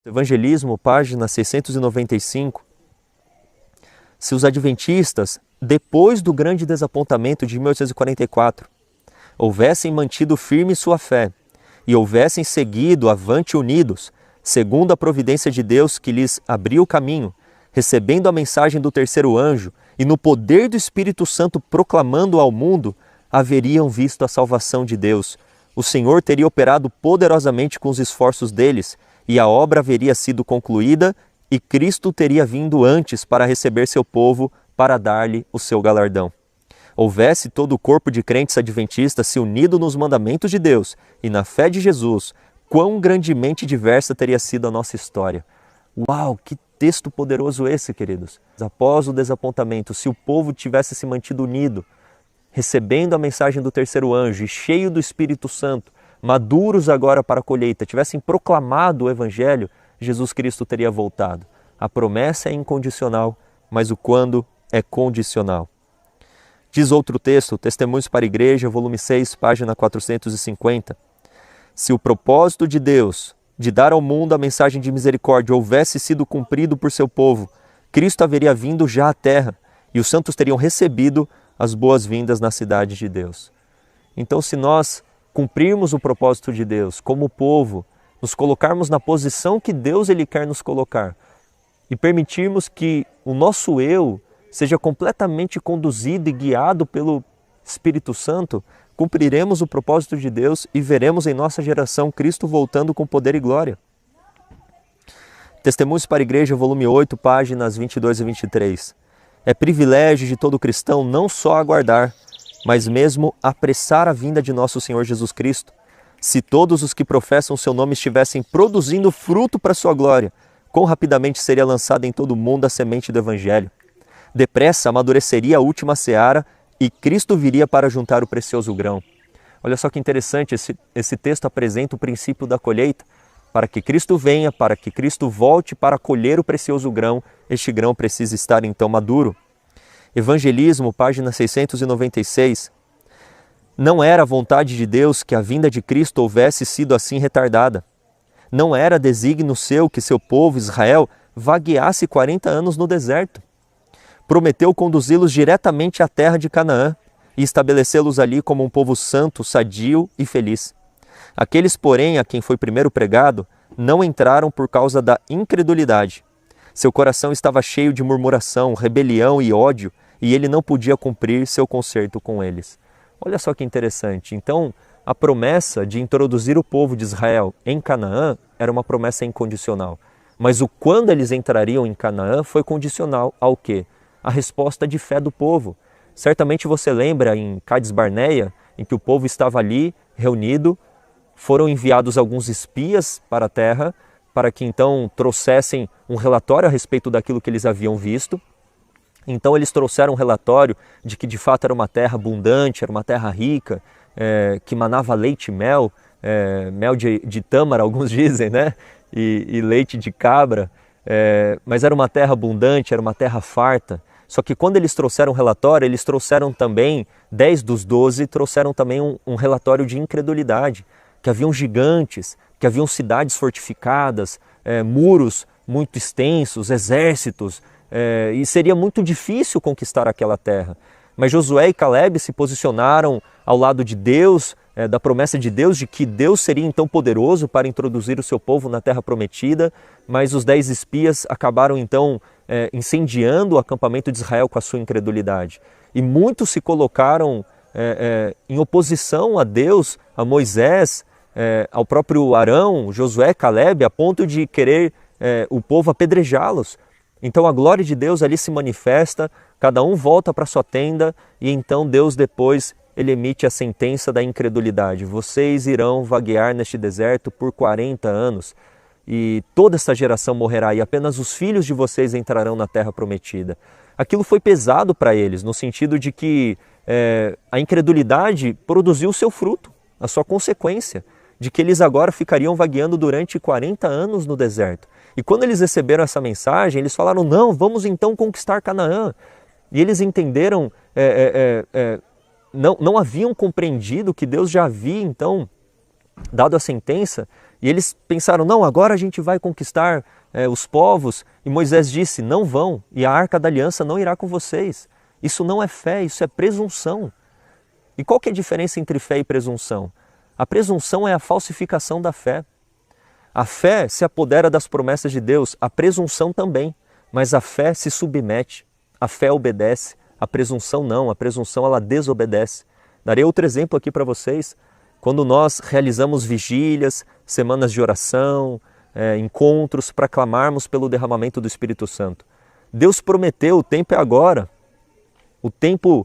Evangelismo, página 695, se os adventistas, depois do grande desapontamento de 1844, houvessem mantido firme sua fé e houvessem seguido avante unidos, segundo a providência de Deus que lhes abriu o caminho, recebendo a mensagem do terceiro anjo e no poder do Espírito Santo proclamando ao mundo, haveriam visto a salvação de Deus. O Senhor teria operado poderosamente com os esforços deles, e a obra haveria sido concluída, e Cristo teria vindo antes para receber seu povo, para dar-lhe o seu galardão. Houvesse todo o corpo de crentes adventistas se unido nos mandamentos de Deus e na fé de Jesus, quão grandemente diversa teria sido a nossa história. Uau, que texto poderoso esse, queridos! Após o desapontamento, se o povo tivesse se mantido unido, recebendo a mensagem do terceiro anjo e cheio do Espírito Santo, maduros agora para a colheita, tivessem proclamado o Evangelho, Jesus Cristo teria voltado. A promessa é incondicional, mas o quando é condicional. Diz outro texto, Testemunhos para a Igreja, volume 6, página 450. Se o propósito de Deus de dar ao mundo a mensagem de misericórdia houvesse sido cumprido por seu povo, Cristo haveria vindo já à terra e os santos teriam recebido as boas-vindas na cidade de Deus. Então, se nós cumprirmos o propósito de Deus como povo, nos colocarmos na posição que Deus ele quer nos colocar e permitirmos que o nosso eu seja completamente conduzido e guiado pelo Espírito Santo, cumpriremos o propósito de Deus e veremos em nossa geração Cristo voltando com poder e glória. Testemunhos para a Igreja, volume 8, páginas 22 e 23. É privilégio de todo cristão não só aguardar, mas mesmo apressar a vinda de nosso Senhor Jesus Cristo. Se todos os que professam seu nome estivessem produzindo fruto para sua glória, quão rapidamente seria lançada em todo o mundo a semente do Evangelho. Depressa amadureceria a última seara e Cristo viria para juntar o precioso grão. Olha só que interessante, esse texto apresenta o princípio da colheita. Para que Cristo venha, para que Cristo volte para colher o precioso grão, este grão precisa estar então maduro. Evangelismo, página 696. Não era a vontade de Deus que a vinda de Cristo houvesse sido assim retardada. Não era desígnio seu que seu povo, Israel, vagueasse 40 anos no deserto. Prometeu conduzi-los diretamente à terra de Canaã e estabelecê-los ali como um povo santo, sadio e feliz. Aqueles, porém, a quem foi primeiro pregado, não entraram por causa da incredulidade. Seu coração estava cheio de murmuração, rebelião e ódio, e ele não podia cumprir seu concerto com eles. Olha só que interessante. Então, a promessa de introduzir o povo de Israel em Canaã era uma promessa incondicional. Mas o quando eles entrariam em Canaã foi condicional ao quê? A resposta de fé do povo. Certamente você lembra em Cades Barneia, em que o povo estava ali reunido, foram enviados alguns espias para a terra, para que então trouxessem um relatório a respeito daquilo que eles haviam visto. Então eles trouxeram um relatório de que de fato era uma terra abundante, era uma terra rica, que manava leite e mel, mel de tâmara, alguns dizem, né? E leite de cabra, mas era uma terra abundante, era uma terra farta. Só que quando eles trouxeram o relatório, eles trouxeram também, 10 dos 12, trouxeram também um relatório de incredulidade, que haviam gigantes, que haviam cidades fortificadas, muros muito extensos, exércitos, e seria muito difícil conquistar aquela terra. Mas Josué e Caleb se posicionaram ao lado de Deus, da promessa de Deus, de que Deus seria então poderoso para introduzir o seu povo na terra prometida, mas os 10 espias acabaram então incendiando o acampamento de Israel com a sua incredulidade. E muitos se colocaram em oposição a Deus, a Moisés, ao próprio Arão, Josué, Caleb, a ponto de querer o povo apedrejá-los. Então a glória de Deus ali se manifesta, cada um volta para sua tenda e então Deus depois ele emite a sentença da incredulidade. Vocês irão vaguear neste deserto por 40 anos e toda esta geração morrerá e apenas os filhos de vocês entrarão na terra prometida. Aquilo foi pesado para eles, no sentido de que a incredulidade produziu o seu fruto, a sua consequência, de que eles agora ficariam vagueando durante 40 anos no deserto. E quando eles receberam essa mensagem, eles falaram, não, vamos então conquistar Canaã. E eles entenderam, não haviam compreendido que Deus já havia então dado a sentença E eles pensaram, não, agora a gente vai conquistar os povos. E Moisés disse, não vão, e a Arca da Aliança não irá com vocês. Isso não é fé, isso é presunção. E qual que é a diferença entre fé e presunção? A presunção é a falsificação da fé. A fé se apodera das promessas de Deus, a presunção também, mas a fé se submete, a fé obedece, a presunção não, a presunção ela desobedece. Darei outro exemplo aqui para vocês, quando nós realizamos vigílias, semanas de oração, encontros para clamarmos pelo derramamento do Espírito Santo. Deus prometeu, o tempo é agora. O tempo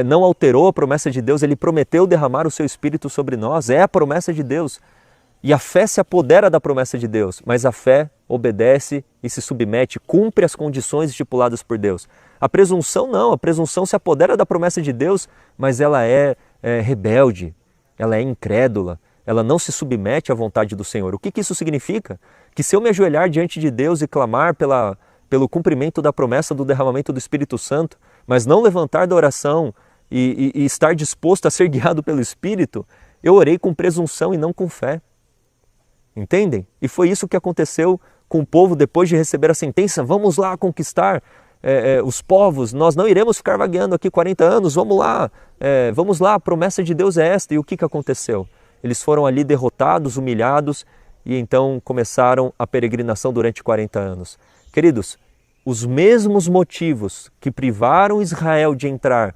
não alterou a promessa de Deus, Ele prometeu derramar o seu Espírito sobre nós, é a promessa de Deus. E a fé se apodera da promessa de Deus, mas a fé obedece e se submete, cumpre as condições estipuladas por Deus. A presunção não, a presunção se apodera da promessa de Deus, mas ela é rebelde, ela é incrédula, ela não se submete à vontade do Senhor. O que isso significa? Que se eu me ajoelhar diante de Deus e clamar pelo cumprimento da promessa do derramamento do Espírito Santo, mas não levantar da oração e estar disposto a ser guiado pelo Espírito, eu orei com presunção e não com fé. Entendem? E foi isso que aconteceu com o povo depois de receber a sentença, vamos lá conquistar os povos, nós não iremos ficar vagueando aqui 40 anos, vamos lá, a promessa de Deus é esta. E o que aconteceu? Eles foram ali derrotados, humilhados, e então começaram a peregrinação durante 40 anos. Queridos, os mesmos motivos que privaram Israel de entrar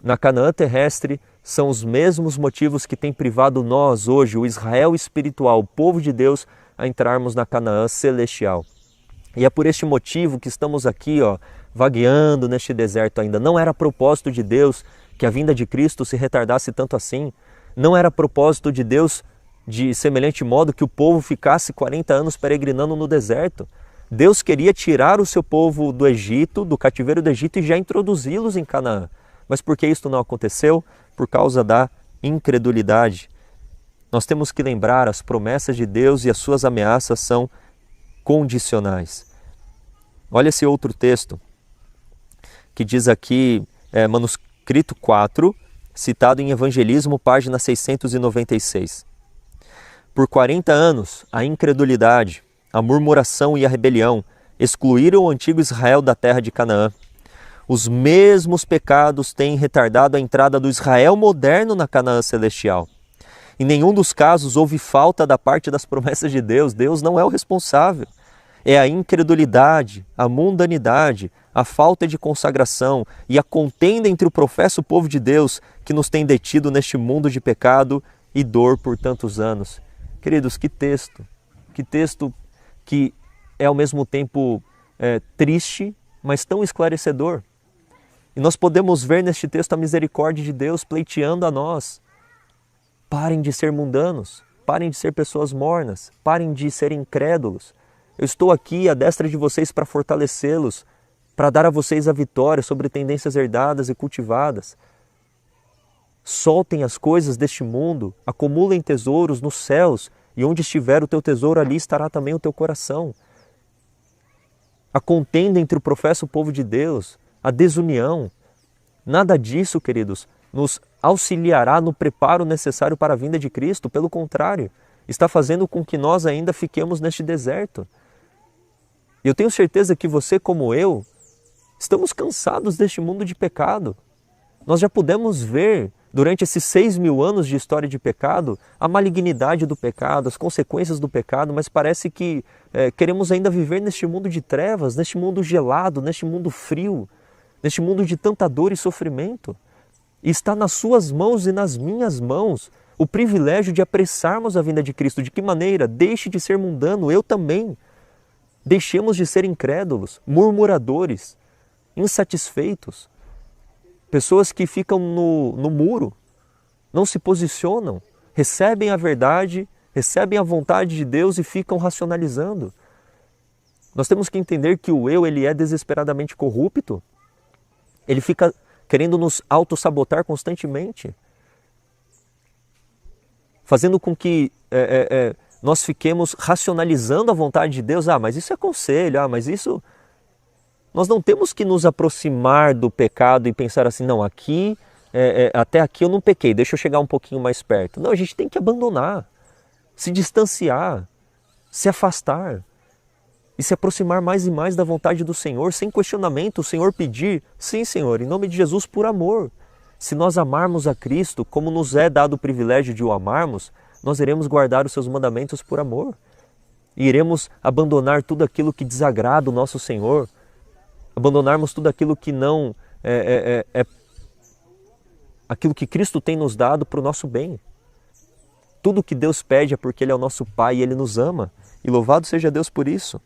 na Canaã terrestre são os mesmos motivos que têm privado nós hoje, o Israel espiritual, o povo de Deus, a entrarmos na Canaã celestial. E é por este motivo que estamos aqui, vagueando neste deserto ainda. Não era propósito de Deus que a vinda de Cristo se retardasse tanto assim. Não era propósito de Deus de semelhante modo que o povo ficasse 40 anos peregrinando no deserto. Deus queria tirar o seu povo do Egito, do cativeiro do Egito, e já introduzi-los em Canaã. Mas por que isso não aconteceu? Por causa da incredulidade. Nós temos que lembrar, as promessas de Deus e as suas ameaças são condicionais. Olha esse outro texto, que diz aqui, manuscrito 4, citado em Evangelismo, página 696. Por 40 anos, a incredulidade, a murmuração e a rebelião excluíram o antigo Israel da terra de Canaã. Os mesmos pecados têm retardado a entrada do Israel moderno na Canaã celestial. Em nenhum dos casos houve falta da parte das promessas de Deus. Deus não é o responsável. É a incredulidade, a mundanidade, a falta de consagração e a contenda entre o professo povo de Deus que nos tem detido neste mundo de pecado e dor por tantos anos. Queridos, que texto que é ao mesmo tempo triste, mas tão esclarecedor. E nós podemos ver neste texto a misericórdia de Deus pleiteando a nós. Parem de ser mundanos, parem de ser pessoas mornas, parem de ser incrédulos. Eu estou aqui à destra de vocês para fortalecê-los, para dar a vocês a vitória sobre tendências herdadas e cultivadas. Soltem as coisas deste mundo, acumulem tesouros nos céus, e onde estiver o teu tesouro, ali estará também o teu coração. A contenda entre o professo povo de Deus, a desunião, nada disso, queridos, nos auxiliará no preparo necessário para a vinda de Cristo. Pelo contrário, está fazendo com que nós ainda fiquemos neste deserto. E eu tenho certeza que você, como eu, estamos cansados deste mundo de pecado. Nós já pudemos ver, durante esses 6.000 anos de história de pecado, a malignidade do pecado, as consequências do pecado, mas parece que queremos ainda viver neste mundo de trevas, neste mundo gelado, neste mundo frio, neste mundo de tanta dor e sofrimento. E está nas suas mãos e nas minhas mãos o privilégio de apressarmos a vinda de Cristo. De que maneira? Deixe de ser mundano, eu também. Deixemos de ser incrédulos, murmuradores, insatisfeitos. Pessoas que ficam no muro, não se posicionam, recebem a verdade, recebem a vontade de Deus e ficam racionalizando. Nós temos que entender que o eu, ele é desesperadamente corrupto. Ele fica querendo nos autossabotar constantemente, fazendo com que nós fiquemos racionalizando a vontade de Deus. Mas isso é conselho, mas isso... Nós não temos que nos aproximar do pecado e pensar assim, não, até aqui eu não pequei, deixa eu chegar um pouquinho mais perto. Não, a gente tem que abandonar. se distanciar, se afastar e se aproximar mais e mais da vontade do Senhor, sem questionamento. O Senhor pedir, sim, Senhor, em nome de Jesus, por amor. Se nós amarmos a Cristo, como nos é dado o privilégio de o amarmos, nós iremos guardar os seus mandamentos por amor. E iremos abandonar tudo aquilo que desagrada o nosso Senhor, abandonarmos tudo aquilo que não é aquilo que Cristo tem nos dado para o nosso bem. Tudo que Deus pede é porque Ele é o nosso Pai e Ele nos ama. E louvado seja Deus por isso.